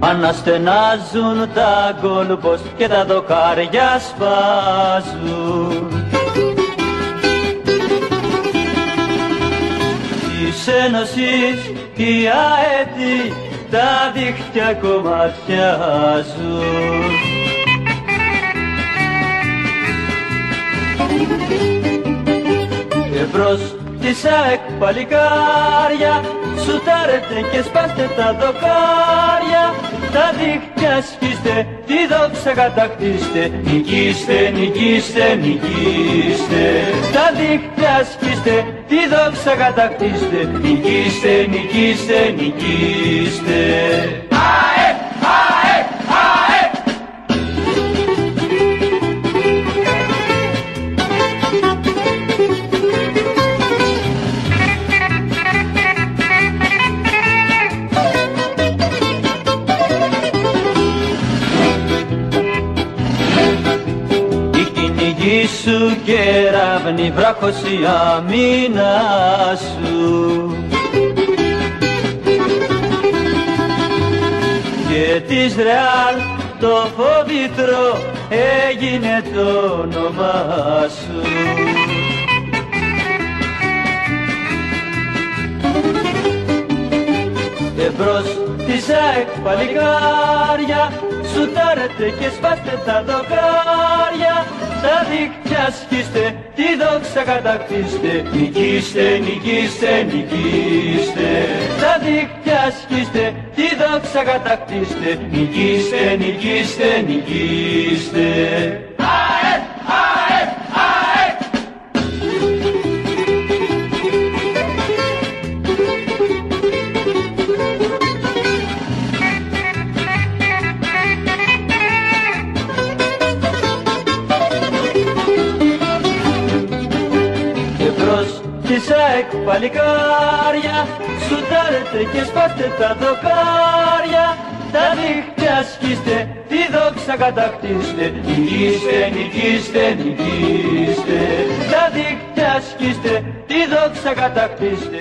Αναστενάζουν τα γκολ και τα δοκάρια σπάζουν. Της Ένωσης οι αέτοι τα δίχτυα κομματιάζουν. Και μπρος της ΑΕΚ παλικάρια, σουτάρετε και σπάστε τα δοκάρια, τα δίχτυα σκίστε, τη δόξα κατακτήστε, νικήστε, νικήστε, νικήστε. Τα δίχτυα σκίστε, τη δόξα κατακτήστε, νικήστε, νικήστε, νικήστε. ΑΕΚ, ΑΕΚ, ΑΕΚ! Σου κεραύνη βράχος η αμήνα σου, και της Ρεάλ το φοβήτρο έγινε το όνομά σου. Εμπρός της ΑΕΚ παλικάρια, σουτάρετε και σπάστε τα δοκάρια, τα δίχτυα σκίστε, τη δόξα κατακτήστε, νικήστε, νικήστε, νικήστε. Τα δίχτυα σκίστε, τη δόξα κατακτήστε, νικήστε, νικήστε, νικήστε. ΑΕΚ, ΑΕΚ, ΑΕΚ! Της ΑΕΚ παλικάρια, σουτάρετε και σπάστε τα δοκάρια, τα δίχτυα σκίστε, τη δόξα κατακτήστε, νικήστε, νικήστε, νικήστε. Τα δίχτυα σκίστε, τη δόξα κατακτήστε.